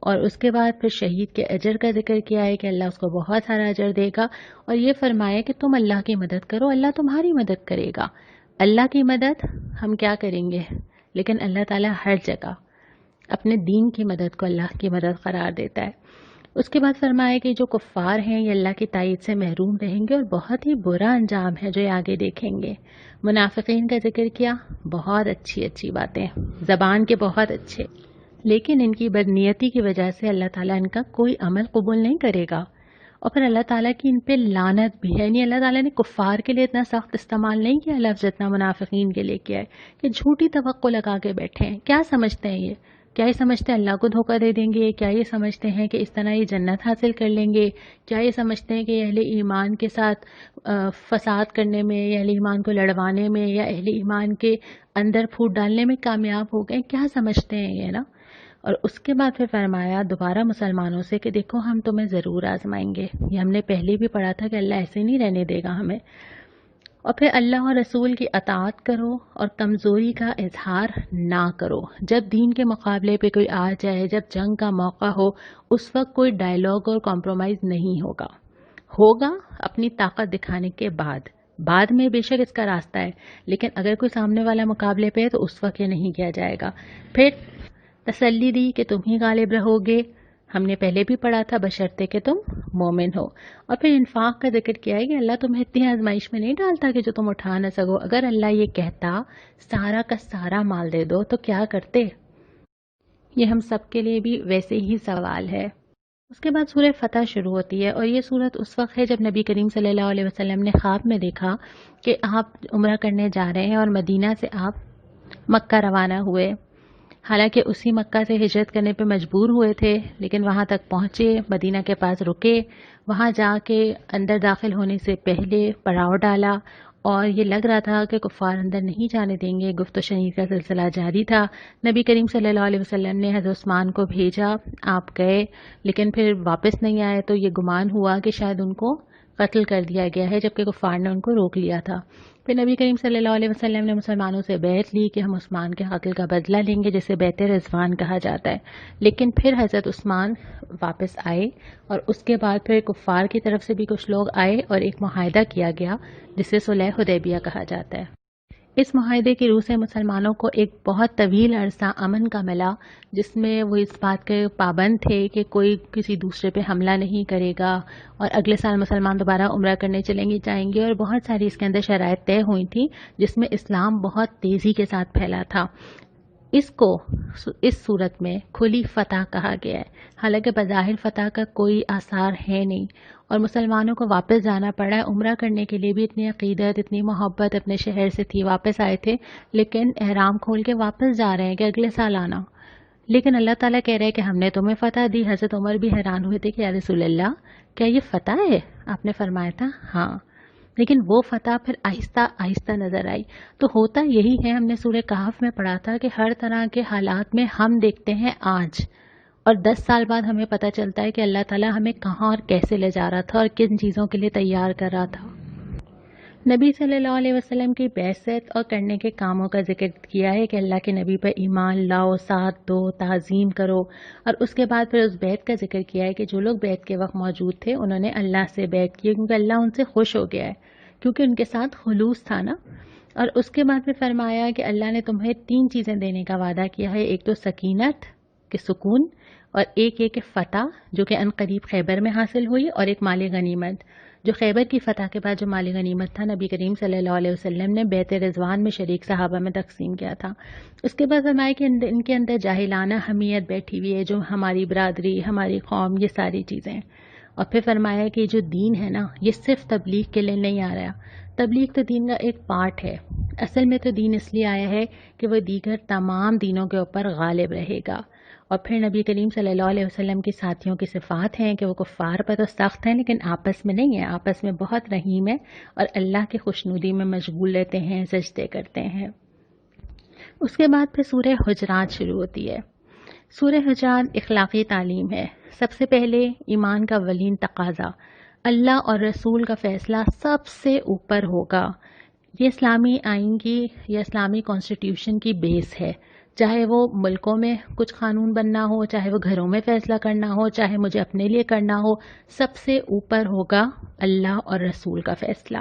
اور اس کے بعد پھر شہید کے اجر کا ذکر کیا ہے کہ اللہ اس کو بہت سارا اجر دے گا، اور یہ فرمایا کہ تم اللہ کی مدد کرو، اللہ تمہاری مدد کرے گا۔ اللہ کی مدد ہم کیا کریں گے، لیکن اللہ تعالیٰ ہر جگہ اپنے دین کی مدد کو اللہ کی مدد قرار دیتا ہے۔ اس کے بعد فرمایا کہ جو کفار ہیں یہ اللہ کی تائید سے محروم رہیں گے اور بہت ہی برا انجام ہے جو یہ آگے دیکھیں گے۔ منافقین کا ذکر کیا، بہت اچھی اچھی باتیں، زبان کے بہت اچھے، لیکن ان کی بدنیتی کی وجہ سے اللہ تعالیٰ ان کا کوئی عمل قبول نہیں کرے گا، اور پھر اللہ تعالیٰ کی ان پہ لعنت بھی ہے۔ یعنی اللہ تعالیٰ نے کفار کے لیے اتنا سخت استعمال نہیں کیا لفظ جتنا منافقین کے لیے کیا ہے، کہ جھوٹی توقع لگا کے بیٹھے ہیں۔ کیا سمجھتے ہیں یہ؟ کیا یہ سمجھتے ہیں اللہ کو دھوکہ دے دیں گے؟ کیا یہ سمجھتے ہیں کہ اس طرح یہ جنت حاصل کر لیں گے؟ کیا یہ سمجھتے ہیں کہ اہل ایمان کے ساتھ فساد کرنے میں یا اہل ایمان کو لڑوانے میں یا اہل ایمان کے اندر پھوٹ ڈالنے میں کامیاب ہو گئے؟ کیا سمجھتے ہیں یہ نا؟ اور اس کے بعد پھر فرمایا دوبارہ مسلمانوں سے کہ دیکھو ہم تمہیں ضرور آزمائیں گے۔ یہ ہم نے پہلے بھی پڑھا تھا کہ اللہ ایسے نہیں رہنے دے گا ہمیں۔ اور پھر اللہ اور رسول کی اطاعت کرو اور کمزوری کا اظہار نہ کرو۔ جب دین کے مقابلے پہ کوئی آ جائے، جب جنگ کا موقع ہو، اس وقت کوئی ڈائلاگ اور کمپرومائز نہیں ہوگا اپنی طاقت دکھانے کے بعد میں بے شک اس کا راستہ ہے، لیکن اگر کوئی سامنے والا مقابلے پہ ہے تو اس وقت یہ نہیں کیا جائے گا۔ پھر تسلی دی کہ تم ہی غالب رہو گے، ہم نے پہلے بھی پڑھا تھا، بشرطے کہ تم مومن ہو۔ اور پھر انفاق کا ذکر کیا ہے کہ اللہ تمہیں اتنی آزمائش میں نہیں ڈالتا کہ جو تم اٹھا نہ سکو۔ اگر اللہ یہ کہتا سارا کا سارا مال دے دو تو کیا کرتے؟ یہ ہم سب کے لیے بھی ویسے ہی سوال ہے۔ اس کے بعد سورہ فتح شروع ہوتی ہے، اور یہ سورت اس وقت ہے جب نبی کریم صلی اللہ علیہ وسلم نے خواب میں دیکھا کہ آپ عمرہ کرنے جا رہے ہیں اور مدینہ سے آپ مکہ روانہ ہوئے۔ حالانکہ اسی مکہ سے ہجرت کرنے پہ مجبور ہوئے تھے، لیکن وہاں تک پہنچے، مدینہ کے پاس رکے، وہاں جا کے اندر داخل ہونے سے پہلے پڑاؤ ڈالا، اور یہ لگ رہا تھا کہ کفار اندر نہیں جانے دیں گے۔ گفت و شنید کا سلسلہ جاری تھا۔ نبی کریم صلی اللہ علیہ وسلم نے حضرت عثمان کو بھیجا، آپ گئے، لیکن پھر واپس نہیں آئے، تو یہ گمان ہوا کہ شاید ان کو قتل کر دیا گیا ہے، جبکہ کفار نے ان کو روک لیا تھا۔ پھر نبی کریم صلی اللہ علیہ وسلم نے مسلمانوں سے بیعت لی کہ ہم عثمان کے قتل کا بدلہ لیں گے، جسے بیعت رضوان کہا جاتا ہے۔ لیکن پھر حضرت عثمان واپس آئے، اور اس کے بعد پھر کفار کی طرف سے بھی کچھ لوگ آئے اور ایک معاہدہ کیا گیا جسے صلح حدیبیہ کہا جاتا ہے۔ اس معاہدے کی روح سے مسلمانوں کو ایک بہت طویل عرصہ امن کا ملا، جس میں وہ اس بات کے پابند تھے کہ کوئی کسی دوسرے پہ حملہ نہیں کرے گا، اور اگلے سال مسلمان دوبارہ عمرہ کرنے جائیں گے، اور بہت ساری اس کے اندر شرائط طے ہوئی تھیں جس میں اسلام بہت تیزی کے ساتھ پھیلا تھا۔ اس کو اس صورت میں کھلی فتح کہا گیا ہے، حالانکہ بظاہر فتح کا کوئی آثار ہے نہیں، اور مسلمانوں کو واپس جانا پڑا ہے۔ عمرہ کرنے کے لیے بھی اتنی عقیدت، اتنی محبت اپنے شہر سے تھی، واپس آئے تھے، لیکن احرام کھول کے واپس جا رہے ہیں کہ اگلے سال آنا۔ لیکن اللہ تعالیٰ کہہ رہے ہیں کہ ہم نے تمہیں فتح دی۔ حضرت عمر بھی حیران ہوئے تھے کہ یا رسول اللہ کیا یہ فتح ہے؟ آپ نے فرمایا تھا ہاں، لیکن وہ فتح پھر آہستہ آہستہ نظر آئی۔ تو ہوتا یہی ہے، ہم نے سورہ کہف میں پڑھا تھا کہ ہر طرح کے حالات میں ہم دیکھتے ہیں آج، اور 10 سال بعد ہمیں پتہ چلتا ہے کہ اللہ تعالیٰ ہمیں کہاں اور کیسے لے جا رہا تھا اور کن چیزوں کے لیے تیار کر رہا تھا۔ نبی صلی اللہ علیہ وسلم کی بعثت اور کرنے کے کاموں کا ذکر کیا ہے کہ اللہ کے نبی پر ایمان لاؤ، ساتھ دو، تعظیم کرو، اور اس کے بعد پھر اس بیعت کا ذکر کیا ہے کہ جو لوگ بیعت کے وقت موجود تھے انہوں نے اللہ سے بیعت کی کیونکہ اللہ ان سے خوش ہو گیا ہے، کیونکہ ان کے ساتھ خلوص تھا نا۔ اور اس کے بعد پھر فرمایا کہ اللہ نے تمہیں 3 چیزیں دینے کا وعدہ کیا ہے، ایک تو سکینت کہ سکون، اور ایک کہ فتح جو کہ ان قریب خیبر میں حاصل ہوئی، اور ایک مال غنیمت جو خیبر کی فتح کے بعد جو مال غنیمت تھا نبی کریم صلی اللہ علیہ وسلم نے بیعت رضوان میں شریک صحابہ میں تقسیم کیا تھا۔ اس کے بعد فرمایا کہ ان کے اندر جاہلانہ حمیت بیٹھی ہوئی ہے، جو ہماری برادری، ہماری قوم، یہ ساری چیزیں۔ اور پھر فرمایا کہ جو دین ہے نا یہ صرف تبلیغ کے لیے نہیں آ رہا، تبلیغ تو دین کا ایک پارٹ ہے، اصل میں تو دین اس لیے آیا ہے کہ وہ دیگر تمام دینوں کے اوپر غالب رہے گا۔ اور پھر نبی کریم صلی اللہ علیہ وسلم کی ساتھیوں کی صفات ہیں کہ وہ کفار پر تو سخت ہیں لیکن آپس میں نہیں ہیں، آپس میں بہت رحیم ہیں اور اللہ کی خوشنودی میں مشغول رہتے ہیں، سجدے کرتے ہیں۔ اس کے بعد پھر سورہ حجرات شروع ہوتی ہے۔ سورہ حجرات اخلاقی تعلیم ہے۔ سب سے پہلے ایمان کا اولین تقاضا، اللہ اور رسول کا فیصلہ سب سے اوپر ہوگا۔ یہ اسلامی آئین کی یا اسلامی کانسٹیٹیوشن کی بیس ہے۔ چاہے وہ ملکوں میں کچھ قانون بننا ہو، چاہے وہ گھروں میں فیصلہ کرنا ہو، چاہے مجھے اپنے لیے کرنا ہو، سب سے اوپر ہوگا اللہ اور رسول کا فیصلہ۔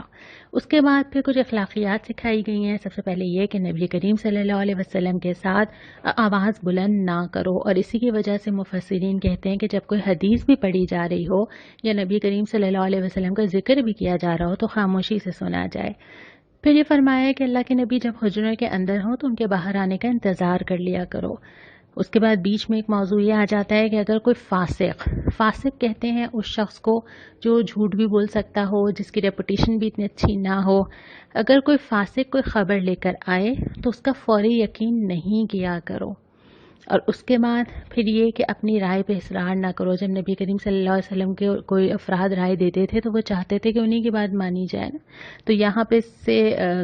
اس کے بعد پھر کچھ اخلاقیات سکھائی گئی ہیں۔ سب سے پہلے یہ کہ نبی کریم صلی اللہ علیہ وسلم کے ساتھ آواز بلند نہ کرو، اور اسی کی وجہ سے مفسرین کہتے ہیں کہ جب کوئی حدیث بھی پڑھی جا رہی ہو یا نبی کریم صلی اللہ علیہ وسلم کا ذکر بھی کیا جا رہا ہو تو خاموشی سے سنا جائے۔ پھر یہ فرمایا ہے کہ اللہ کے نبی جب حجرے کے اندر ہوں تو ان کے باہر آنے کا انتظار کر لیا کرو۔ اس کے بعد بیچ میں ایک موضوع یہ آ جاتا ہے کہ اگر کوئی فاسق کہتے ہیں اس شخص کو جو جھوٹ بھی بول سکتا ہو، جس کی ریپوٹیشن بھی اتنی اچھی نہ ہو، اگر کوئی فاسق کوئی خبر لے کر آئے تو اس کا فوری یقین نہیں کیا کرو۔ اور اس کے بعد پھر یہ کہ اپنی رائے پہ اصرار نہ کرو۔ جب نبی کریم صلی اللہ علیہ وسلم کے کوئی افراد رائے دیتے تھے تو وہ چاہتے تھے کہ انہی کی بات مانی جائے نا، تو یہاں پہ اس سے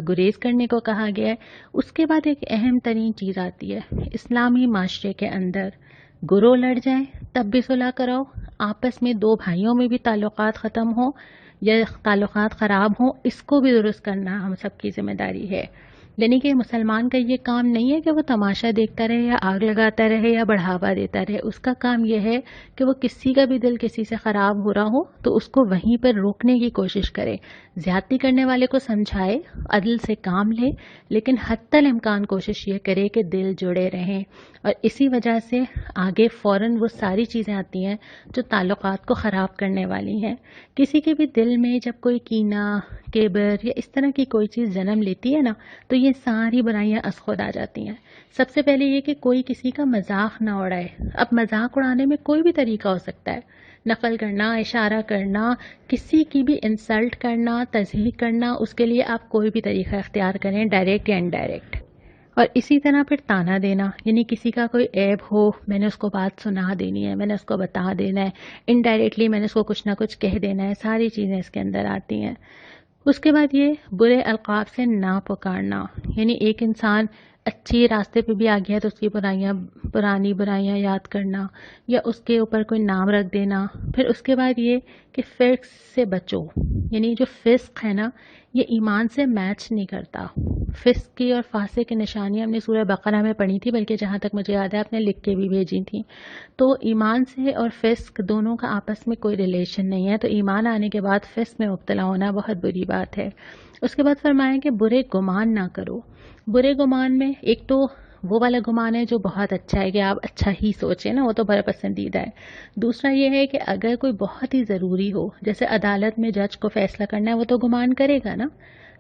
گریز کرنے کو کہا گیا ہے۔ اس کے بعد ایک اہم ترین چیز آتی ہے، اسلامی معاشرے کے اندر گروہ لڑ جائیں تب بھی صلح کراؤ، آپس میں دو بھائیوں میں بھی تعلقات ختم ہوں یا تعلقات خراب ہوں، اس کو بھی درست کرنا ہم سب کی ذمہ داری ہے۔ یعنی کہ مسلمان کا یہ کام نہیں ہے کہ وہ تماشا دیکھتا رہے یا آگ لگاتا رہے یا بڑھاوا دیتا رہے، اس کا کام یہ ہے کہ وہ کسی کا بھی دل کسی سے خراب ہو رہا ہو تو اس کو وہیں پر روکنے کی کوشش کرے، زیادتی کرنے والے کو سمجھائے، عدل سے کام لے، لیکن حتی الامکان کوشش یہ کرے کہ دل جڑے رہیں۔ اور اسی وجہ سے آگے فوراً وہ ساری چیزیں آتی ہیں جو تعلقات کو خراب کرنے والی ہیں۔ کسی کے بھی دل میں جب کوئی کینہ، کبر یا اس طرح کی کوئی چیز جنم لیتی ہے نا تو یہ ساری برائیاں از خود آ جاتی ہیں۔ سب سے پہلے یہ کہ کوئی کسی کا مذاق نہ اڑائے۔ اب مذاق اڑانے میں کوئی بھی طریقہ ہو سکتا ہے، نقل کرنا، اشارہ کرنا، کسی کی بھی انسلٹ کرنا، تضحیق کرنا، اس کے لیے آپ کوئی بھی طریقہ اختیار کریں، ڈائریکٹ یا انڈائریکٹ۔ اور اسی طرح پھر تانا دینا، یعنی کسی کا کوئی عیب ہو میں نے اس کو بات سنا دینی ہے، میں نے اس کو بتا دینا ہے، انڈائریکٹلی میں نے اس کو کچھ نہ کچھ کہہ دینا ہے، ساری چیزیں اس کے اندر آتی ہیں۔ اس کے بعد یہ برے القاب سے نہ پکارنا، یعنی ایک انسان اچھی راستے پہ بھی آ گیا تو اس کی پرانی برائیاں یاد کرنا یا اس کے اوپر کوئی نام رکھ دینا۔ پھر اس کے بعد یہ کہ فسق سے بچو، یعنی جو فسق ہے نا یہ ایمان سے میچ نہیں کرتا۔ فسق کی اور فاسق کی نشانیاں ہم نے سورہ بقرہ میں پڑھی تھی، بلکہ جہاں تک مجھے یاد ہے آپ نے لکھ کے بھی بھیجی تھیں۔ تو ایمان سے اور فسق دونوں کا آپس میں کوئی ریلیشن نہیں ہے، تو ایمان آنے کے بعد فسق میں مبتلا ہونا بہت بری بات ہے۔ اس کے بعد فرمایا کہ برے گمان نہ کرو۔ برے گمان میں ایک تو وہ والا گمان ہے جو بہت اچھا ہے کہ آپ اچھا ہی سوچیں نا، وہ تو بڑا پسندیدہ ہے۔ دوسرا یہ ہے کہ اگر کوئی بہت ہی ضروری ہو، جیسے عدالت میں جج کو فیصلہ کرنا ہے، وہ تو گمان کرے گا نا،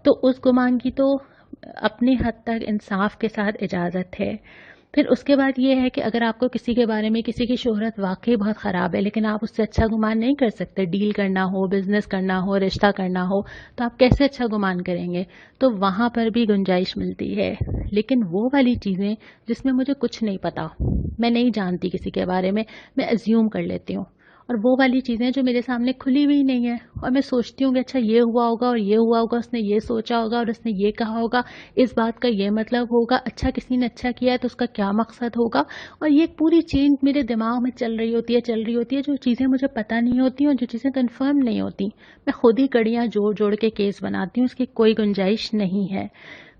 تو اس گمان کی تو اپنی حد تک انصاف کے ساتھ اجازت ہے۔ پھر اس کے بعد یہ ہے کہ اگر آپ کو کسی کے بارے میں کسی کی شہرت واقعی بہت خراب ہے لیکن آپ اس سے اچھا گمان نہیں کر سکتے، ڈیل کرنا ہو، بزنس کرنا ہو، رشتہ کرنا ہو، تو آپ کیسے اچھا گمان کریں گے؟ تو وہاں پر بھی گنجائش ملتی ہے۔ لیکن وہ والی چیزیں جس میں مجھے کچھ نہیں پتا، میں نہیں جانتی کسی کے بارے میں ازیوم کر لیتی ہوں، اور وہ والی چیزیں جو میرے سامنے کھلی ہوئی نہیں ہے اور میں سوچتی ہوں کہ اچھا یہ ہوا ہوگا اور یہ ہوا ہوگا، اس نے یہ سوچا ہوگا اور اس نے یہ کہا ہوگا، اس بات کا یہ مطلب ہوگا، اچھا کسی نے اچھا کیا ہے تو اس کا کیا مقصد ہوگا، اور یہ پوری چین میرے دماغ میں چل رہی ہوتی ہے، جو چیزیں مجھے پتہ نہیں ہوتی اور جو چیزیں کنفرم نہیں ہوتی، میں خود ہی کڑیاں جوڑ کے کیس بناتی ہوں، اس کی کوئی گنجائش نہیں ہے۔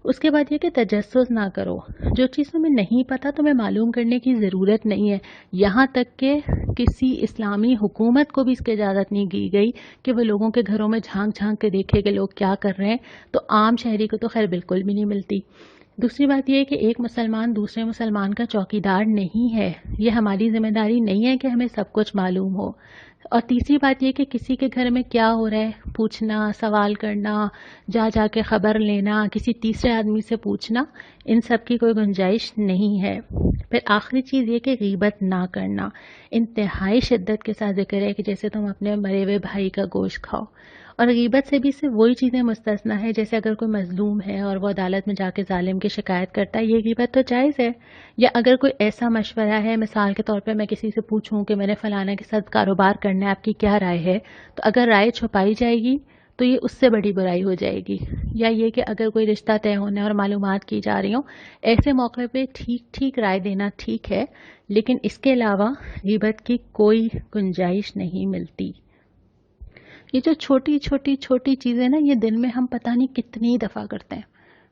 اس کے بعد یہ کہ تجسس نہ کرو، جو چیز تمہیں نہیں پتا تمہیں معلوم کرنے کی ضرورت نہیں ہے، یہاں تک کہ کسی اسلامی حکومت کو بھی اس کی اجازت نہیں دی گئی کہ وہ لوگوں کے گھروں میں جھانک کے دیکھے کہ لوگ کیا کر رہے ہیں، تو عام شہری کو تو خیر بالکل بھی نہیں ملتی۔ دوسری بات یہ ہے کہ ایک مسلمان دوسرے مسلمان کا چوکیدار نہیں ہے، یہ ہماری ذمہ داری نہیں ہے کہ ہمیں سب کچھ معلوم ہو۔ اور تیسری بات یہ کہ کسی کے گھر میں کیا ہو رہا ہے پوچھنا، سوال کرنا، جا کے خبر لینا، کسی تیسرے آدمی سے پوچھنا، ان سب کی کوئی گنجائش نہیں ہے۔ پھر آخری چیز یہ کہ غیبت نہ کرنا، انتہائی شدت کے ساتھ ذکر ہے کہ جیسے تم اپنے مرے ہوئے بھائی کا گوشت کھاؤ، اور غیبت سے بھی صرف وہی چیزیں مستثنا ہے، جیسے اگر کوئی مظلوم ہے اور وہ عدالت میں جا کے ظالم کی شکایت کرتا ہے، یہ غیبت تو جائز ہے۔ یا اگر کوئی ایسا مشورہ ہے، مثال کے طور پہ میں کسی سے پوچھوں کہ میں نے فلانا کے ساتھ کاروبار کرنا ہے، آپ کی کیا رائے ہے، تو اگر رائے چھپائی جائے گی تو یہ اس سے بڑی برائی ہو جائے گی۔ یا یہ کہ اگر کوئی رشتہ طے ہونا اور معلومات کی جا رہی ہوں، ایسے موقع پہ ٹھیک رائے دینا ٹھیک ہے، لیکن اس کے علاوہ غیبت کی کوئی گنجائش نہیں ملتی۔ یہ جو چھوٹی چیزیں نا، یہ دن میں ہم پتہ نہیں کتنی دفعہ کرتے ہیں،